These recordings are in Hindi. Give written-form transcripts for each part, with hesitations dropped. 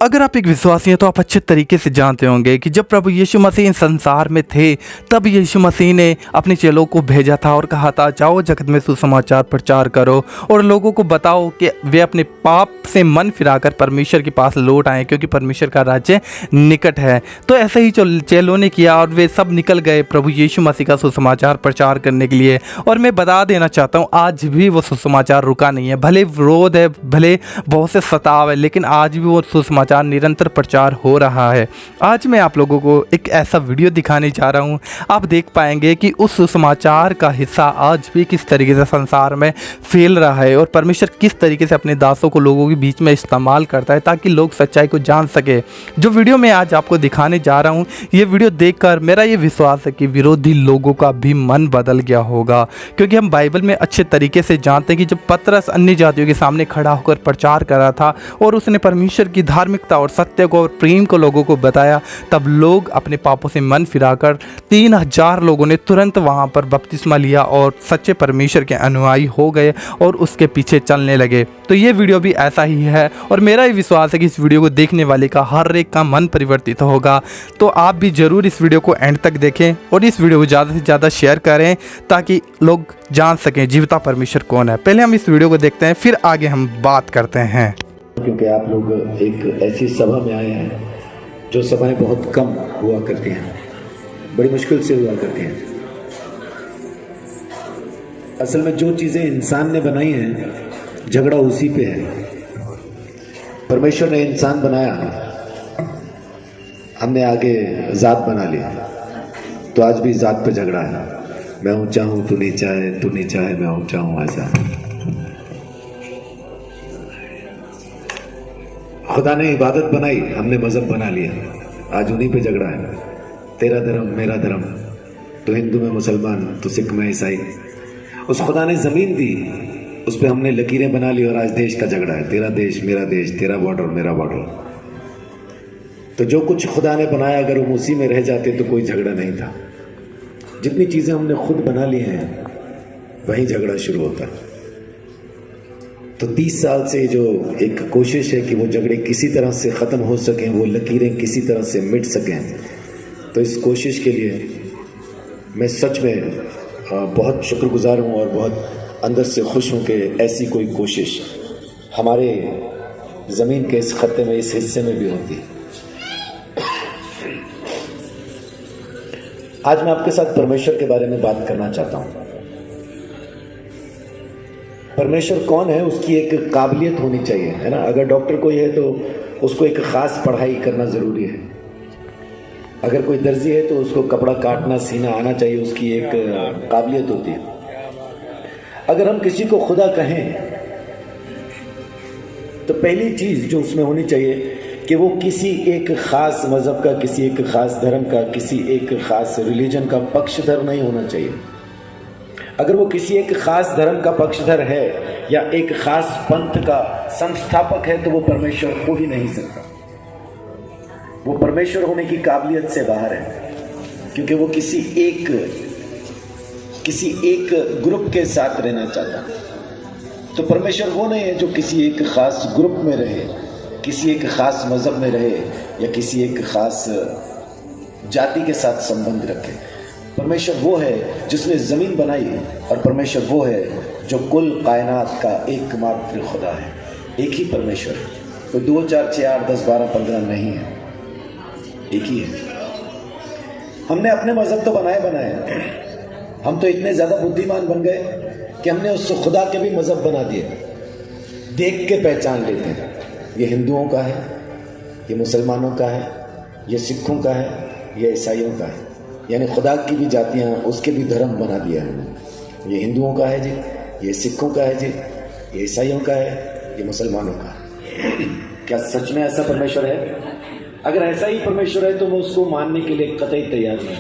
अगर आप एक विश्वासी हैं तो आप अच्छे तरीके से जानते होंगे कि जब प्रभु यीशु मसीह इस संसार में थे तब यीशु मसीह ने अपने चेलों को भेजा था और कहा था, जाओ जगत में सुसमाचार प्रचार करो और लोगों को बताओ कि वे अपने पाप से मन फिराकर परमेश्वर के पास लौट आएँ, क्योंकि परमेश्वर का राज्य निकट है। तो ऐसे ही चेलों ने किया और वे सब निकल गए प्रभु यीशु मसीह का सुसमाचार प्रचार करने के लिए। और मैं बता देना चाहता हूँ, आज भी वो सुसमाचार रुका नहीं है। भले विरोध है, भले बहुत से सताव है, लेकिन आज भी वो सुसमाचार निरंतर प्रचार हो रहा है। आज मैं आप लोगों को एक ऐसा वीडियो दिखाने जा रहा हूं, आप देख पाएंगे कि उस सुसमाचार का हिस्सा आज भी किस तरीके से संसार में फैल रहा है और परमेश्वर किस तरीके से अपने दासों को लोगों के बीच में इस्तेमाल करता है ताकि लोग सच्चाई को जान सके। जो वीडियो मैं आज आपको दिखाने जा रहा हूं, ये वीडियो देखकर मेरा ये विश्वास है कि विरोधी लोगों का भी मन बदल गया होगा, क्योंकि हम बाइबल में अच्छे तरीके से जानते हैं कि जब पतरस अन्य जातियों के सामने खड़ा होकर प्रचार कर रहा था और उसने परमेश्वर की धार्मिकता और सत्य को और प्रेम को लोगों को बताया, तब लोग अपने पापों से मन फिराकर 3000 लोगों ने तुरंत वहां पर बपतिस्मा लिया और सच्चे परमेश्वर के अनुयायी हो गए और उसके पीछे चलने लगे। तो ये वीडियो भी ऐसा ही है और मेरा ये विश्वास है कि इस वीडियो को देखने वाले का हर एक का मन परिवर्तित होगा। तो आप भी ज़रूर इस वीडियो को एंड तक देखें और इस वीडियो को ज़्यादा से ज़्यादा शेयर करें ताकि लोग जान सकें जीविता परमेश्वर कौन है। पहले हम इस वीडियो को देखते हैं, फिर आगे हम बात करते हैं। क्योंकि आप लोग एक ऐसी सभा में आए हैं जो सभाएं बहुत कम हुआ करती हैं, बड़ी मुश्किल से हुआ करती हैं। असल में जो चीज़ें इंसान ने बनाई हैं, झगड़ा उसी पे है। परमेश्वर ने इंसान बनाया, हमने आगे जात बना लिया, तो आज भी जात पे झगड़ा है। मैं ऊंचा हूँ तू नीचा है, तू नीचा है मैं ऊंचा हूँ, ऐसा। खुदा ने इबादत बनाई, हमने मजहब बना लिया, आज उन्हीं पे झगड़ा है। तेरा धर्म मेरा धर्म, तो हिंदू में मुसलमान, तो सिख में ईसाई। उस खुदा ने ज़मीन दी, उस पर हमने लकीरें बना ली और आज देश का झगड़ा है। तेरा देश मेरा देश, तेरा बॉर्डर मेरा बॉर्डर। तो जो कुछ खुदा ने बनाया अगर हम उसी में रह जाते तो कोई झगड़ा नहीं था। जितनी चीज़ें हमने खुद बना ली हैं वहीं झगड़ा शुरू होता है। तो 30 साल से जो एक कोशिश है कि वो झगड़े किसी तरह से ख़त्म हो सकें, वो लकीरें किसी तरह से मिट सकें, तो इस कोशिश के लिए मैं सच में बहुत शुक्रगुजार हूँ और बहुत अंदर से खुश हूँ कि ऐसी कोई कोशिश हमारे ज़मीन के इस खत्ते में, इस हिस्से में भी होती है। आज मैं आपके साथ परमेश्वर के बारे में बात करना चाहता हूँ। परमेश्वर कौन है उसकी एक काबिलियत होनी चाहिए, है ना। अगर डॉक्टर कोई है तो उसको एक ख़ास पढ़ाई करना ज़रूरी है। अगर कोई दर्जी है तो उसको कपड़ा काटना सीना आना चाहिए, उसकी एक काबिलियत होती है। अगर हम किसी को खुदा कहें तो पहली चीज़ जो उसमें होनी चाहिए कि वो किसी एक ख़ास मज़हब का, किसी एक ख़ास धर्म का, किसी एक ख़ास रिलीजन का पक्षधर नहीं होना चाहिए। अगर वो किसी एक खास धर्म का पक्षधर है या एक खास पंथ का संस्थापक है तो वो परमेश्वर हो ही नहीं सकता। वो परमेश्वर होने की काबिलियत से बाहर है, क्योंकि वो किसी एक ग्रुप के साथ रहना चाहता है। तो परमेश्वर वो नहीं है जो किसी एक खास ग्रुप में रहे, किसी एक खास मजहब में रहे या किसी एक खास जाति के साथ संबंध रखे। परमेश्वर वो है जिसने ज़मीन बनाई और परमेश्वर वो है जो कुल कायनात का एकमात्र खुदा है। एक ही परमेश्वर है, तो 2 4 6 8 10 12 15 नहीं है, एक ही है। हमने अपने मज़हब तो बनाए, हम तो इतने ज़्यादा बुद्धिमान बन गए कि हमने उस खुदा के भी मज़हब बना दिए। देख के पहचान लेते हैं, ये हिंदुओं का है, ये मुसलमानों का है, ये सिखों का है, ये ईसाइयों का है। यानी खुदा की भी जातियाँ, उसके भी धर्म बना दिया हमने। ये हिंदुओं का है जी, ये सिखों का है जी, ये ईसाइयों का है, ये मुसलमानों का है। क्या सच में ऐसा परमेश्वर है? अगर ऐसा ही परमेश्वर है तो मैं उसको मानने के लिए कतई तैयार नहीं।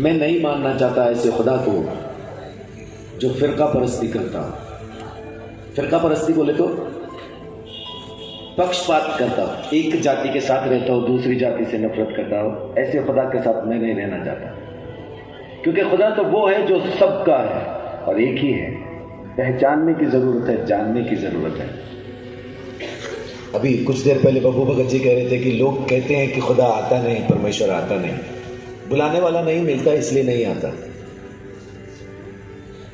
मैं नहीं मानना चाहता ऐसे खुदा को जो फ़िरका परस्ती करता। फ़िरका परस्ती बोले तो पक्षपात करता हो, एक जाति के साथ रहता हो, दूसरी जाति से नफरत करता हो। ऐसे खुदा के साथ मैं नहीं रहना चाहता, क्योंकि खुदा तो वो है जो सबका है और एक ही है। पहचानने की ज़रूरत है, जानने की ज़रूरत है। अभी कुछ देर पहले बब्बू भगत जी कह रहे थे कि लोग कहते हैं कि खुदा आता नहीं, परमेश्वर आता नहीं, बुलाने वाला नहीं मिलता इसलिए नहीं आता।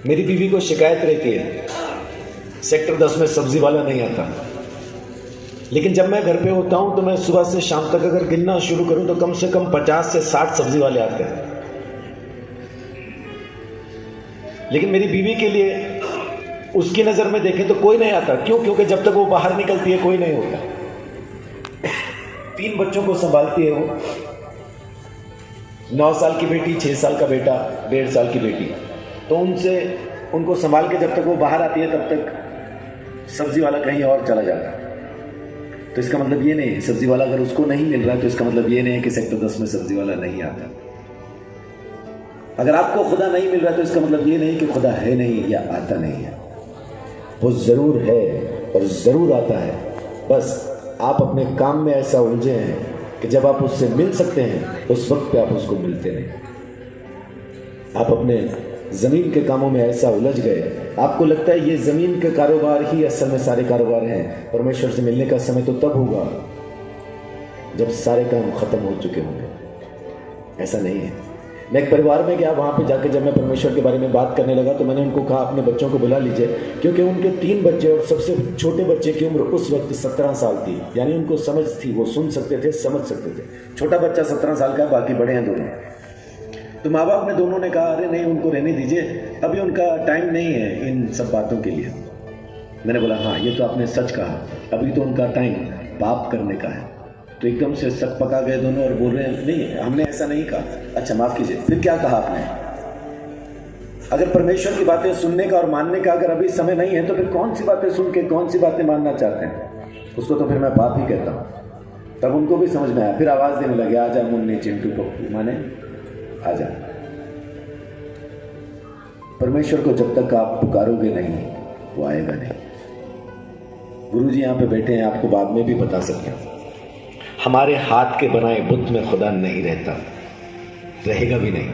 मेरी बीवी को शिकायत रहती है सेक्टर 10 में सब्जी वाला नहीं आता, लेकिन जब मैं घर पे होता हूं तो मैं सुबह से शाम तक अगर गिनना शुरू करूं तो कम से कम 50 से 60 सब्जी वाले आते हैं। लेकिन मेरी बीवी के लिए उसकी नजर में देखें तो कोई नहीं आता। क्यों? क्योंकि जब तक वो बाहर निकलती है कोई नहीं होता। 3 बच्चों को संभालती है वो, 9 साल की बेटी, 6 साल का बेटा, 1.5 साल की बेटी। तो उनको संभाल के जब तक वो बाहर आती है तब तक सब्जी वाला कहीं और चला जाता है। तो इसका मतलब ये नहीं है, सब्जी वाला अगर उसको नहीं मिल रहा है तो इसका मतलब ये नहीं है कि सेक्टर 10 में सब्जी वाला नहीं आता। अगर आपको खुदा नहीं मिल रहा तो इसका मतलब ये नहीं कि खुदा है नहीं या आता नहीं है। वो जरूर है और जरूर आता है, बस आप अपने काम में ऐसा उलझे हैं कि जब आप उससे मिल सकते हैं उस वक्त पे आप उसको मिलते नहीं। आप अपने ज़मीन के कामों में ऐसा उलझ गए, आपको लगता है ये ज़मीन के कारोबार ही असल में सारे कारोबार हैं। परमेश्वर से मिलने का समय तो तब होगा जब सारे काम ख़त्म हो चुके होंगे। ऐसा नहीं है। मैं एक परिवार में गया, वहाँ पे जाके जब मैं परमेश्वर के बारे में बात करने लगा तो मैंने उनको कहा अपने बच्चों को बुला लीजिए, क्योंकि उनके 3 बच्चे और सबसे छोटे बच्चे की उम्र उस वक्त 17 साल थी। यानी उनको समझ थी, वो सुन सकते थे, समझ सकते थे। छोटा बच्चा 17 साल का, बाकी बड़े हैं दोनों। तो माँ बाप ने दोनों ने कहा अरे नहीं, उनको रहने दीजिए, अभी उनका टाइम नहीं है इन सब बातों के लिए। मैंने बोला हाँ ये तो आपने सच कहा, अभी तो उनका टाइम पाप करने का है। तो एकदम से सक पका गए दोनों और बोल रहे हैं नहीं हमने ऐसा नहीं कहा। अच्छा माफ कीजिए, फिर क्या कहा आपने? अगर परमेश्वर की बातें सुनने का और मानने का अगर अभी समय नहीं है तो फिर कौन सी बातें सुन के कौन सी बातें मानना चाहते हैं? उसको तो फिर मैं पाप ही कहता हूँ। तब उनको भी समझ में आया, फिर आवाज देने लगे आजा मुन्ने चिंटू पप्पू, माने आजा। परमेश्वर को जब तक आप पुकारोगे नहीं वो आएगा नहीं। गुरुजी यहाँ पे बैठे हैं, आपको बाद में भी बता सकते हैं, हमारे हाथ के बनाए बुत में खुदा नहीं रहता, रहेगा भी नहीं।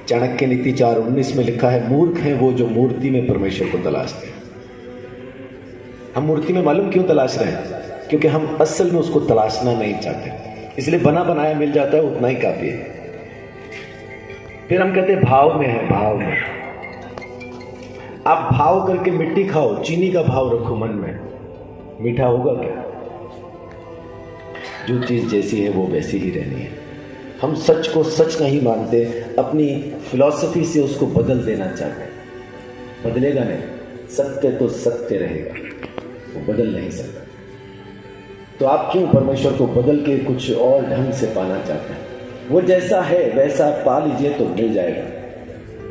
चाणक्य नीति 4:19 में लिखा है मूर्ख हैं वो जो मूर्ति में परमेश्वर को तलाशते हैं। हम मूर्ति में मालूम क्यों तलाश रहे हैं? क्योंकि हम असल में उसको तलाशना नहीं चाहते, इसलिए बना बनाया मिल जाता है, उतना ही काफी है। फिर हम कहते हैं भाव में है, भाव में। आप भाव करके मिट्टी खाओ, चीनी का भाव रखो मन में, मीठा होगा क्या? जो चीज़ जैसी है वो वैसी ही रहनी है। हम सच को सच नहीं मानते, अपनी फिलॉसफी से उसको बदल देना चाहते हैं। बदलेगा नहीं, सत्य तो सत्य रहेगा, वो बदल नहीं सकता। तो आप क्यों परमेश्वर को बदल के कुछ और ढंग से पाना चाहते हैं? वो जैसा है वैसा आप पा लीजिए तो मिल जाएगा,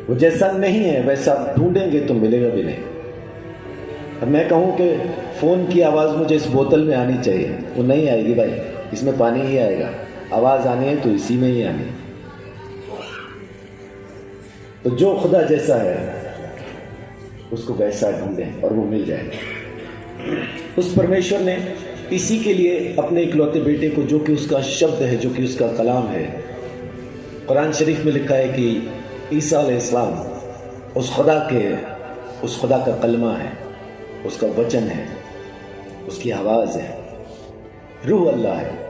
वो जैसा नहीं है वैसा आप ढूंढेंगे तो मिलेगा भी नहीं। अब मैं कहूँ कि फ़ोन की आवाज़ मुझे इस बोतल में आनी चाहिए, वो नहीं आएगी भाई, इसमें पानी ही आएगा। आवाज आनी है तो इसी में ही आनी है। तो जो खुदा जैसा है उसको वैसा ढूंढें और वो मिल जाएगा। उस परमेश्वर ने इसी के लिए अपने इकलौते बेटे को, जो कि उसका शब्द है, जो कि उसका कलाम है, कुरान शरीफ में लिखा है कि ईसा अलैहिस्सलाम उस खुदा का कलमा है, उसका वचन है, उसकी आवाज है, रूह अल्लाह है।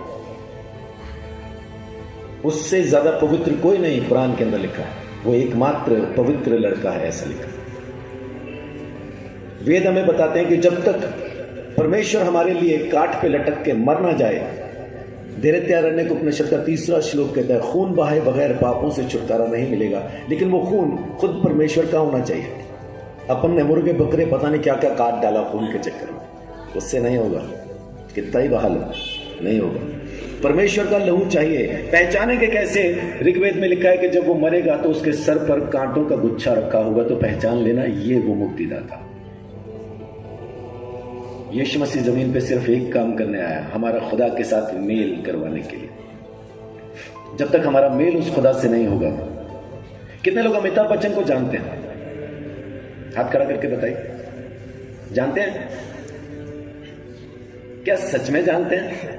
उससे ज्यादा पवित्र कोई नहीं कुरान के अंदर लिखा है, वो एकमात्र पवित्र लड़का है, ऐसा लिखा है। वेद हमें बताते हैं कि जब तक परमेश्वर हमारे लिए काट पे लटक के मर ना जाए, दैत्यारण्यक उपनिषद का 3रा श्लोक कहता है खून बहाए बगैर पापों से छुटकारा नहीं मिलेगा। लेकिन वो खून खुद परमेश्वर का होना चाहिए। अपन ने मुर्गे बकरे पता नहीं क्या क्या काट डाला खून के चक्कर में, उससे नहीं होगा, कितना ही बहाल नहीं होगा। परमेश्वर का लहू चाहिए। पहचानेंगे कैसे? ऋग्वेद में लिखा है कि जब वो मरेगा तो उसके सर पर कांटों का गुच्छा रखा होगा, तो पहचान लेना ये वो मुक्तिदाता। यीशु मसीह जमीन पे सिर्फ एक काम करने आया, हमारा खुदा के साथ मेल करवाने के लिए। जब तक हमारा मेल उस खुदा से नहीं होगा। कितने लोग अमिताभ बच्चन को जानते हैं? हाथ खड़ा करके बताइए, जानते हैं? क्या सच में जानते हैं?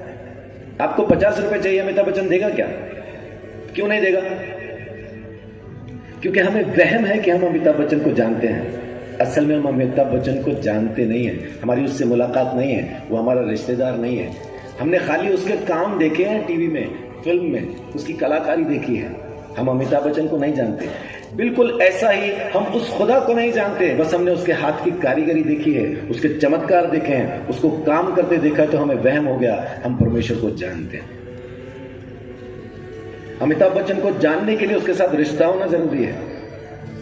आपको 50 रुपए चाहिए, अमिताभ बच्चन देगा क्या? क्यों नहीं देगा? क्योंकि हमें वहम है कि हम अमिताभ बच्चन को जानते हैं। असल में हम अमिताभ बच्चन को जानते नहीं हैं, हमारी उससे मुलाकात नहीं है, वो हमारा रिश्तेदार नहीं है। हमने खाली उसके काम देखे हैं टीवी में, फिल्म में, उसकी कलाकारी देखी है। हम अमिताभ बच्चन को नहीं जानते। बिल्कुल ऐसा ही हम उस खुदा को नहीं जानते, बस हमने उसके हाथ की कारीगरी देखी है, उसके चमत्कार देखे हैं, उसको काम करते देखा है, तो हमें वहम हो गया हम परमेश्वर को जानते हैं। अमिताभ बच्चन को जानने के लिए उसके साथ रिश्ता होना जरूरी है।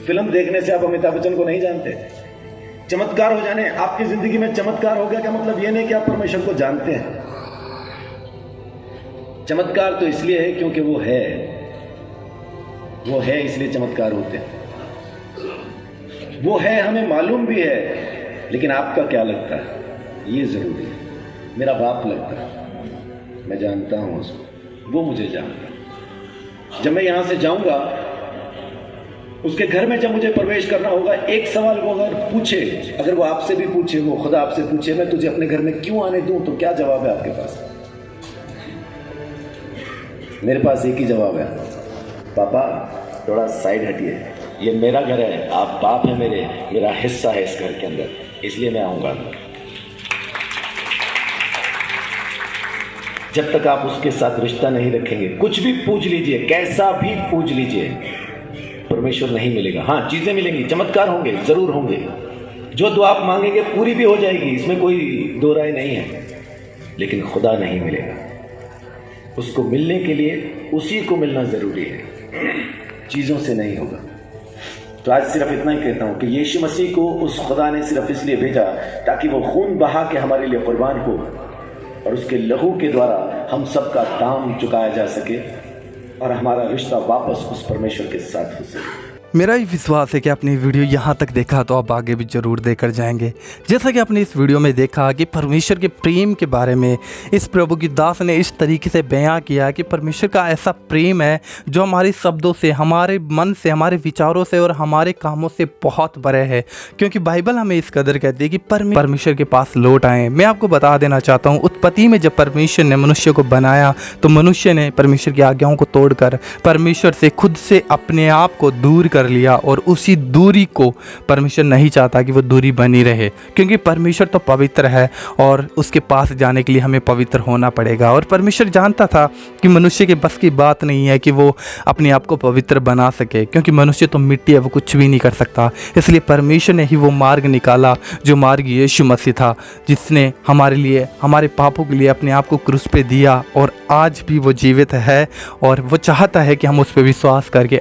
फिल्म देखने से आप अमिताभ बच्चन को नहीं जानते। चमत्कार हो जाने, आपकी जिंदगी में चमत्कार हो गया क्या मतलब ये नहीं कि आप परमेश्वर को जानते हैं। चमत्कार तो इसलिए है क्योंकि वो है इसलिए चमत्कार होते हैं। वो है हमें मालूम भी है, लेकिन आपका क्या लगता है ये जरूरी है। मेरा बाप लगता है, मैं जानता हूं उसको, वो मुझे जानता है। जब मैं यहां से जाऊंगा उसके घर में, जब मुझे प्रवेश करना होगा, एक सवाल वो अगर पूछे, अगर वो आपसे भी पूछे, वो खुदा आपसे पूछे मैं तुझे अपने घर में क्यों आने दूं, तो क्या जवाब है आपके पास? मेरे पास एक ही जवाब है, पापा थोड़ा साइड हटिए, ये मेरा घर है, आप बाप है मेरा हिस्सा है इस घर के अंदर, इसलिए मैं आऊंगा। जब तक आप उसके साथ रिश्ता नहीं रखेंगे, कुछ भी पूछ लीजिए, कैसा भी पूछ लीजिए, परमेश्वर नहीं मिलेगा। हाँ, चीजें मिलेंगी, चमत्कार होंगे, जरूर होंगे, जो दुआ आप मांगेंगे पूरी भी हो जाएगी, इसमें कोई दो राय नहीं है, लेकिन खुदा नहीं मिलेगा। उसको मिलने के लिए उसी को मिलना जरूरी है, चीजों से नहीं होगा। तो आज सिर्फ इतना ही कहता हूं कि यीशु मसीह को उस खुदा ने सिर्फ इसलिए भेजा ताकि वो खून बहा के हमारे लिए कुर्बान हो और उसके लहू के द्वारा हम सबका दाम चुकाया जा सके और हमारा रिश्ता वापस उस परमेश्वर के साथ हो सके। मेरा ही विश्वास है कि आपने वीडियो यहाँ तक देखा तो आप आगे भी ज़रूर देखकर जाएंगे। जैसा कि आपने इस वीडियो में देखा कि परमेश्वर के प्रेम के बारे में इस प्रभु की दास ने इस तरीके से बयां किया कि परमेश्वर का ऐसा प्रेम है जो हमारे शब्दों से, हमारे मन से, हमारे विचारों से और हमारे कामों से बहुत बड़े है। क्योंकि बाइबल हमें इस कदर कहती है कि परमेश्वर के पास लौट आएँ। मैं आपको बता देना चाहता हूँ, उत्पत्ति में जब परमेश्वर ने मनुष्य को बनाया तो मनुष्य ने परमेश्वर की आज्ञाओं को तोड़कर परमेश्वर से खुद से अपने आप को दूर कर लिया और उसी दूरी को परमेश्वर नहीं चाहता कि वो दूरी बनी रहे, क्योंकि परमेश्वर तो पवित्र है और उसके पास जाने के लिए हमें पवित्र होना पड़ेगा। और परमेश्वर जानता था कि मनुष्य के बस की बात नहीं है कि वो अपने आप को पवित्र बना सके, क्योंकि मनुष्य तो मिट्टी है, वो कुछ भी नहीं कर सकता। इसलिए परमेश्वर ने ही वो मार्ग निकाला जो मार्ग यीशु मसीह था, जिसने हमारे लिए, हमारे पापों के लिए अपने आप को क्रूस पे दिया और आज भी वो जीवित है और वो चाहता है कि हम उस पर विश्वास करके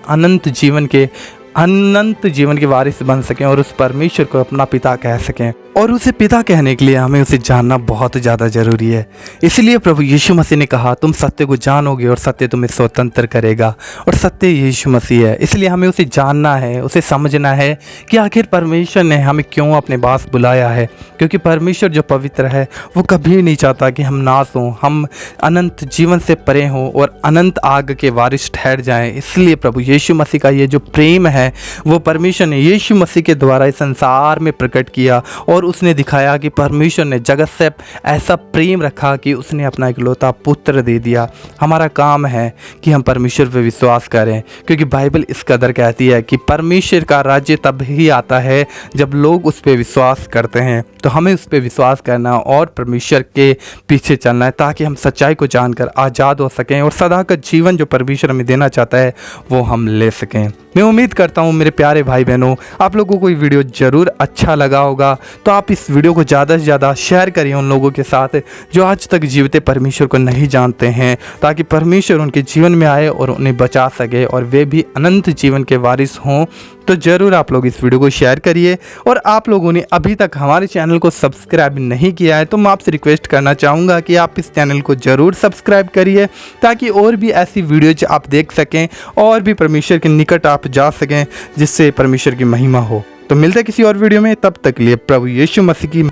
अनंत जीवन के वारिस बन सकें और उस परमेश्वर को अपना पिता कह सकें। और उसे पिता कहने के लिए हमें उसे जानना बहुत ज़्यादा ज़रूरी है। इसलिए प्रभु यीशु मसीह ने कहा, तुम सत्य को जानोगे और सत्य तुम्हें स्वतंत्र करेगा, और सत्य यीशु मसीह है। इसलिए हमें उसे जानना है, उसे समझना है कि आखिर परमेश्वर ने हमें क्यों अपने पास बुलाया है। क्योंकि परमेश्वर जो पवित्र है वो कभी नहीं चाहता कि हम नाश हों, हम अनंत जीवन से परे हों और अनंत आग के वारिस ठहर जाएं। इसलिए प्रभु यीशु मसीह का ये जो प्रेम है वो परमेश्वर ने यीशु मसीह के द्वारा इस संसार में प्रकट किया और उसने दिखाया कि परमेश्वर ने जगत से ऐसा प्रेम रखा कि उसने अपना इकलौता पुत्र दे दिया। हमारा काम है कि हम परमेश्वर पर विश्वास करें, क्योंकि बाइबल इस कदर कहती है कि परमेश्वर का राज्य तब ही आता है जब लोग उस पर विश्वास करते हैं। तो हमें उस पर विश्वास करना और परमेश्वर के पीछे चलना है ताकि हम सच्चाई को जानकर आज़ाद हो सकें और सदा का जीवन जो परमेश्वर हमें देना चाहता है वो हम ले सकें। मैं उम्मीद करता हूँ मेरे प्यारे भाई बहनों, आप लोगों को ये वीडियो ज़रूर अच्छा लगा होगा। तो आप इस वीडियो को ज़्यादा से ज़्यादा शेयर करिए उन लोगों के साथ जो आज तक जीवते परमेश्वर को नहीं जानते हैं, ताकि परमेश्वर उनके जीवन में आए और उन्हें बचा सके और वे भी अनंत जीवन के वारिस हों। तो ज़रूर आप लोग इस वीडियो को शेयर करिए। और आप लोगों ने अभी तक हमारे चैनल को सब्सक्राइब नहीं किया है तो मैं आपसे रिक्वेस्ट करना चाहूँगा कि आप इस चैनल को ज़रूर सब्सक्राइब करिए, ताकि और भी ऐसी वीडियोज आप देख सकें और भी परमेश्वर के निकट आप जा सकें, जिससे परमेश्वर की महिमा हो। तो मिलते हैं किसी और वीडियो में, तब तक के लिए प्रभु यीशु मसीह की